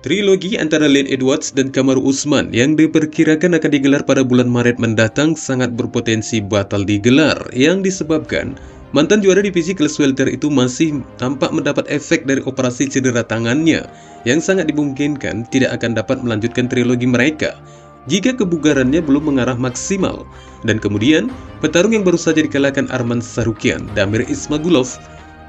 Trilogi antara Leon Edwards dan Kamaru Usman yang diperkirakan akan digelar pada bulan Maret mendatang sangat berpotensi batal digelar, yang disebabkan mantan juara divisi kelas welter itu masih tampak mendapat efek dari operasi cedera tangannya yang sangat dimungkinkan tidak akan dapat melanjutkan trilogi mereka jika kebugarannya belum mengarah maksimal. Dan kemudian petarung yang baru saja dikalahkan Arman Tsarukyan, Damir Ismagulov,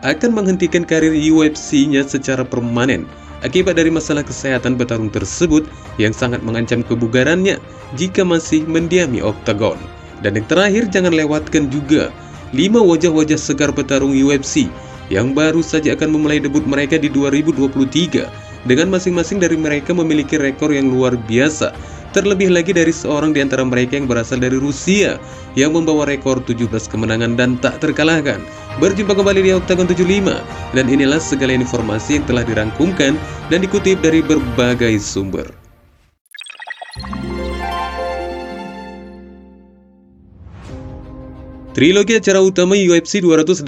akan menghentikan karir UFC-nya secara permanen akibat dari masalah kesehatan petarung tersebut yang sangat mengancam kebugarannya jika masih mendiami oktagon. Dan yang terakhir, jangan lewatkan juga 5 wajah-wajah segar petarung UFC yang baru saja akan memulai debut mereka di 2023 dengan masing-masing dari mereka memiliki rekor yang luar biasa. Terlebih lagi dari seorang di antara mereka yang berasal dari Rusia yang membawa rekor 17 kemenangan dan tak terkalahkan. Berjumpa kembali di Oktagon 75, dan inilah segala informasi yang telah dirangkumkan dan dikutip dari berbagai sumber. Trilogi acara utama UFC 286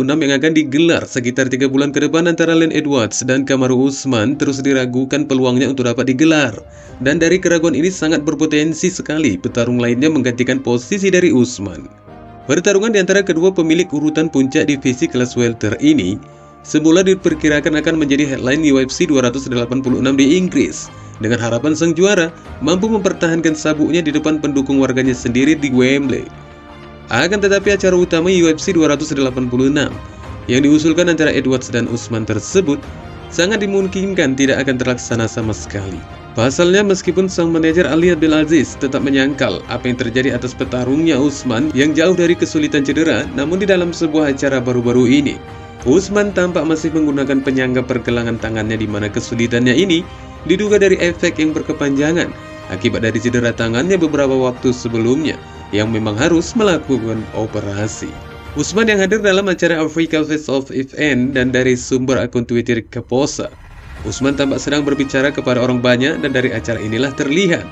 yang akan digelar sekitar 3 bulan ke depan antara Leon Edwards dan Kamaru Usman terus diragukan peluangnya untuk dapat digelar. Dan dari keraguan ini sangat berpotensi sekali petarung lainnya menggantikan posisi dari Usman. Pertarungan di antara kedua pemilik urutan puncak divisi kelas welter ini semula diperkirakan akan menjadi headline UFC 286 di Inggris, dengan harapan sang juara mampu mempertahankan sabuknya di depan pendukung warganya sendiri di Wembley. Akan tetapi acara utama UFC 286 yang diusulkan antara Edwards dan Usman tersebut sangat dimungkinkan tidak akan terlaksana sama sekali. Pasalnya, meskipun sang manajer Ali Abdelaziz tetap menyangkal apa yang terjadi atas petarungnya Usman yang jauh dari kesulitan cedera, namun di dalam sebuah acara baru-baru ini Usman tampak masih menggunakan penyangga pergelangan tangannya, di mana kesulitannya ini diduga dari efek yang berkepanjangan akibat dari cedera tangannya beberapa waktu sebelumnya yang memang harus melakukan operasi. Usman yang hadir dalam acara Africa Face Off Event, dan dari sumber akun Twitter Kaposa, Usman tampak sedang berbicara kepada orang banyak, dan dari acara inilah terlihat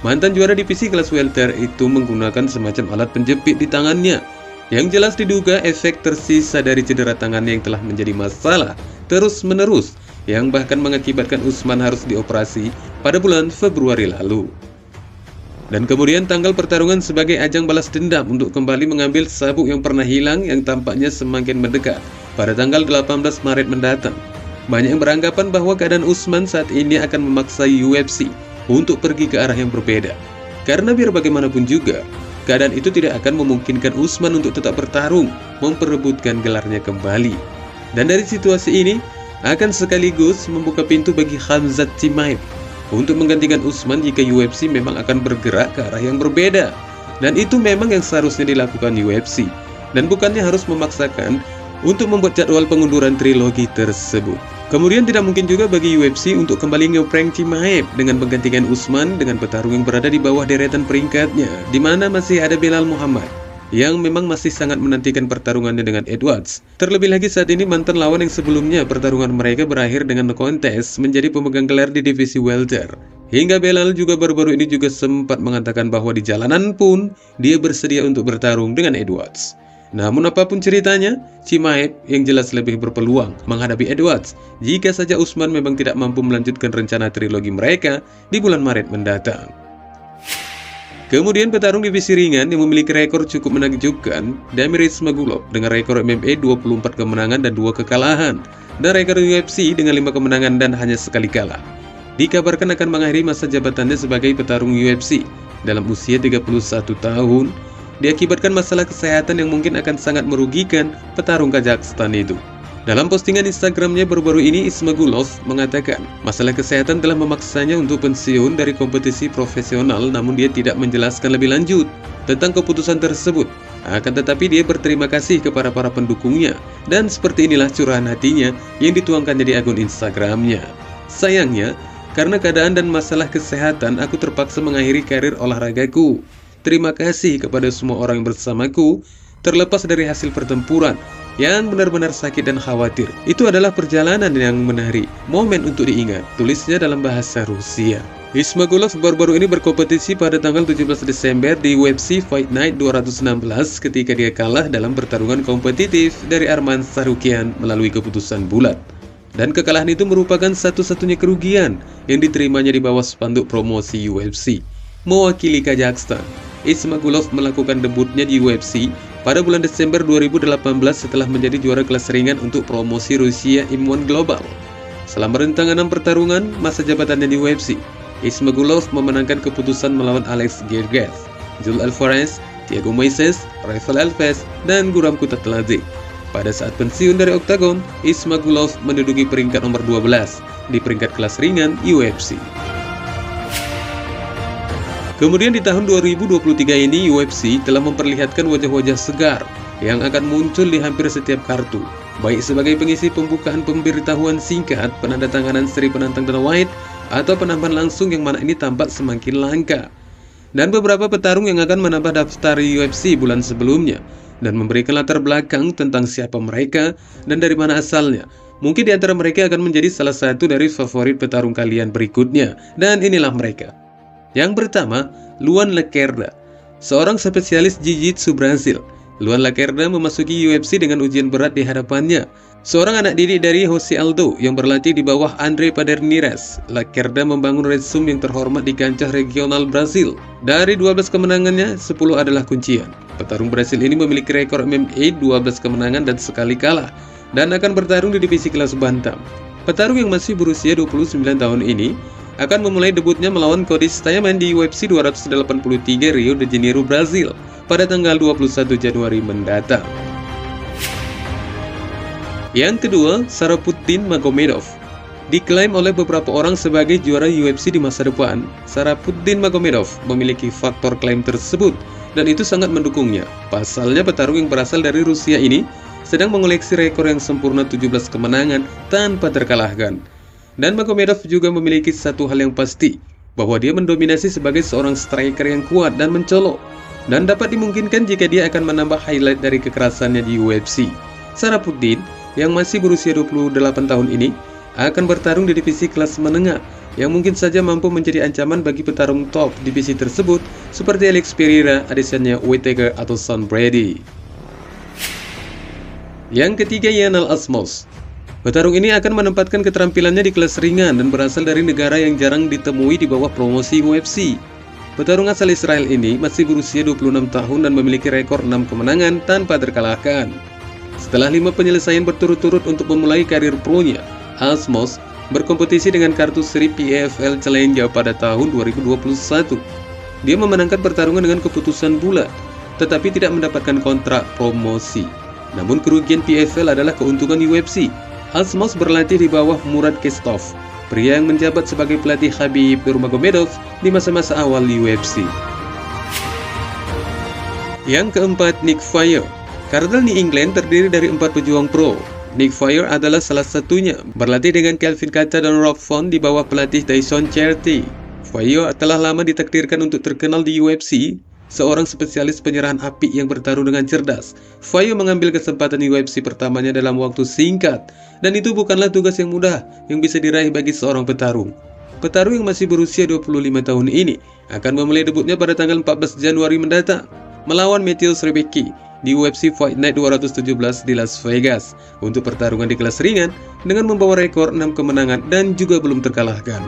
mantan juara divisi kelas welter itu menggunakan semacam alat penjepit di tangannya yang jelas diduga efek tersisa dari cedera tangannya yang telah menjadi masalah terus-menerus yang bahkan mengakibatkan Usman harus dioperasi pada bulan Februari lalu. Dan kemudian tanggal pertarungan sebagai ajang balas dendam untuk kembali mengambil sabuk yang pernah hilang yang tampaknya semakin mendekat pada tanggal 18 Maret mendatang. Banyak yang beranggapan bahwa keadaan Usman saat ini akan memaksa UFC untuk pergi ke arah yang berbeda. Karena biar bagaimanapun juga, keadaan itu tidak akan memungkinkan Usman untuk tetap bertarung, memperebutkan gelarnya kembali. Dan dari situasi ini, akan sekaligus membuka pintu bagi Khamzat Chimaev untuk menggantikan Usman jika UFC memang akan bergerak ke arah yang berbeda. Dan itu memang yang seharusnya dilakukan UFC, dan bukannya harus memaksakan untuk membuat jadwal pengunduran trilogi tersebut. Kemudian tidak mungkin juga bagi UFC untuk kembali nge-prank Chimaev dengan menggantikan Usman dengan petarung yang berada di bawah deretan peringkatnya, di mana masih ada Belal Muhammad yang memang masih sangat menantikan pertarungannya dengan Edwards. Terlebih lagi saat ini mantan lawan yang sebelumnya pertarungan mereka berakhir dengan no contest menjadi pemegang gelar di divisi welter. Hingga Belal juga baru-baru ini juga sempat mengatakan bahwa di jalanan pun dia bersedia untuk bertarung dengan Edwards. Namun apapun ceritanya, Chimaev yang jelas lebih berpeluang menghadapi Edwards jika saja Usman memang tidak mampu melanjutkan rencana trilogi mereka di bulan Maret mendatang. Kemudian petarung divisi ringan yang memiliki rekor cukup menakjubkan, Damir Ismagulov dengan rekor MMA 24 kemenangan dan 2 kekalahan, dan rekor UFC dengan 5 kemenangan dan hanya sekali kalah, dikabarkan akan mengakhiri masa jabatannya sebagai petarung UFC dalam usia 31 tahun, diakibatkan masalah kesehatan yang mungkin akan sangat merugikan petarung Kazakhstan itu. Dalam postingan Instagramnya baru-baru ini, Ismagulov mengatakan masalah kesehatan telah memaksanya untuk pensiun dari kompetisi profesional, namun dia tidak menjelaskan lebih lanjut tentang keputusan tersebut. Akan tetapi dia berterima kasih kepada para pendukungnya, dan seperti inilah curahan hatinya yang dituangkannya di akun Instagramnya. Sayangnya, karena keadaan dan masalah kesehatan, aku terpaksa mengakhiri karir olahragaku. Terima kasih kepada semua orang yang bersamaku, terlepas dari hasil pertempuran yang benar-benar sakit dan khawatir. Itu adalah perjalanan yang menarik, momen untuk diingat, tulisnya dalam bahasa Rusia. Ismagulov baru-baru ini berkompetisi pada tanggal 17 Desember di UFC Fight Night 216 ketika dia kalah dalam pertarungan kompetitif dari Arman Tsarukyan melalui keputusan bulat. Dan kekalahan itu merupakan satu-satunya kerugian yang diterimanya di bawah spanduk promosi UFC. Mewakili Kazakhstan, Ismagulov melakukan debutnya di UFC pada bulan Desember 2018 setelah menjadi juara kelas ringan untuk promosi Rusia M1 Global. Selama rentang 6 pertarungan masa jabatannya di UFC, Ismagulov memenangkan keputusan melawan Alex Gergiev, Joel Alvarez, Thiago Moises, Rafael Alves, dan Guram Kutateladze. Pada saat pensiun dari oktagon, Ismagulov menduduki peringkat nomor 12 di peringkat kelas ringan UFC. Kemudian di tahun 2023 ini, UFC telah memperlihatkan wajah-wajah segar yang akan muncul di hampir setiap kartu, baik sebagai pengisi pembukaan pemberitahuan singkat, penandatanganan seri penantang Dana White, atau penambahan langsung yang mana ini tampak semakin langka. Dan beberapa petarung yang akan menambah daftar UFC bulan sebelumnya, dan memberikan latar belakang tentang siapa mereka dan dari mana asalnya. Mungkin di antara mereka akan menjadi salah satu dari favorit petarung kalian berikutnya. Dan inilah mereka. Yang pertama, Luan Lacerda, seorang spesialis Jiu-Jitsu Brasil. Luan Lacerda memasuki UFC dengan ujian berat di hadapannya. Seorang anak didik dari Jose Aldo yang berlatih di bawah Andre Pederneiras, Lacerda membangun resume yang terhormat di kancah regional Brasil. Dari 12 kemenangannya, 10 adalah kuncian. Petarung Brasil ini memiliki rekor MMA 12 kemenangan dan sekali kalah, dan akan bertarung di divisi kelas bantam. Petarung yang masih berusia 29 tahun ini akan memulai debutnya melawan Cody Stamann di UFC 283 Rio de Janeiro, Brazil pada tanggal 21 Januari mendatang. Yang kedua, Sharaputdin Magomedov. Diklaim oleh beberapa orang sebagai juara UFC di masa depan, Sharaputdin Magomedov memiliki faktor klaim tersebut, dan itu sangat mendukungnya. Pasalnya petarung yang berasal dari Rusia ini sedang mengoleksi rekor yang sempurna 17 kemenangan tanpa terkalahkan. Dan Magomedov juga memiliki satu hal yang pasti, bahwa dia mendominasi sebagai seorang striker yang kuat dan mencolok, dan dapat dimungkinkan jika dia akan menambah highlight dari kekerasannya di UFC. Sharaputdin yang masih berusia 28 tahun ini akan bertarung di divisi kelas menengah yang mungkin saja mampu menjadi ancaman bagi petarung top divisi tersebut seperti Alex Pereira, Adesanya Whittaker, atau Sean Brady. Yang ketiga, Yanal Asmos. Petarung ini akan menempatkan keterampilannya di kelas ringan dan berasal dari negara yang jarang ditemui di bawah promosi UFC. Petarung asal Israel ini masih berusia 26 tahun dan memiliki rekor 6 kemenangan tanpa terkalahkan. Setelah 5 penyelesaian berturut-turut untuk memulai karir pro-nya, Asmos berkompetisi dengan kartu seri PFL Challenge pada tahun 2021. Dia memenangkan pertarungan dengan keputusan bulat, tetapi tidak mendapatkan kontrak promosi. Namun kerugian PFL adalah keuntungan UFC. Asmos berlatih di bawah Murad Kestov, pria yang menjabat sebagai pelatih Khabib Nurmagomedov di masa-masa awal UFC. Yang keempat, Nick Fury. Kartel New England terdiri dari 4 pejuang pro. Nick Fury adalah salah satunya, berlatih dengan Kelvin Kata dan Rob Font di bawah pelatih Tyson Cherty. Fury telah lama ditakdirkan untuk terkenal di UFC, seorang spesialis penyerahan api yang bertarung dengan cerdas. Fury mengambil kesempatan UFC pertamanya dalam waktu singkat, dan itu bukanlah tugas yang mudah yang bisa diraih bagi seorang petarung. Petarung yang masih berusia 25 tahun ini akan memulai debutnya pada tanggal 14 Januari mendatang melawan Mateusz Rebecki di UFC Fight Night 217 di Las Vegas untuk pertarungan di kelas ringan dengan membawa rekor 6 kemenangan dan juga belum terkalahkan.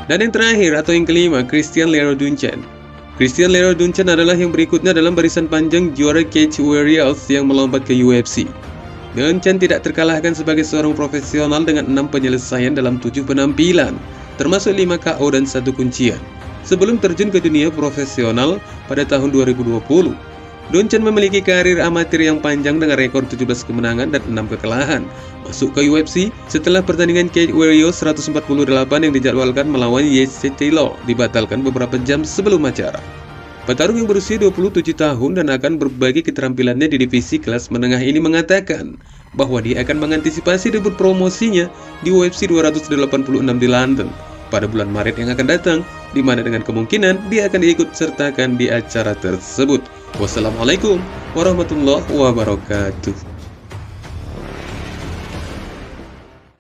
Dan yang terakhir atau yang kelima, Christian Leroy Duncan. Christian Leroy Duncan adalah yang berikutnya dalam barisan panjang juara Cage Warriors yang melompat ke UFC. Duncan tidak terkalahkan sebagai seorang profesional dengan 6 penyelesaian dalam 7 penampilan, termasuk 5 KO dan 1 kuncian. Sebelum terjun ke dunia profesional pada tahun 2020, Duncan memiliki karir amatir yang panjang dengan rekor 17 kemenangan dan 6 kekalahan. Masuk ke UFC setelah pertandingan Cage Warriors 148 yang dijadwalkan melawan Jesse Taylor dibatalkan beberapa jam sebelum acara. Petarung yang berusia 27 tahun dan akan berbagi keterampilannya di divisi kelas menengah ini mengatakan bahwa dia akan mengantisipasi debut promosinya di UFC 286 di London pada bulan Maret yang akan datang, di mana dengan kemungkinan dia akan diikut sertakan di acara tersebut. Wassalamualaikum warahmatullahi wabarakatuh.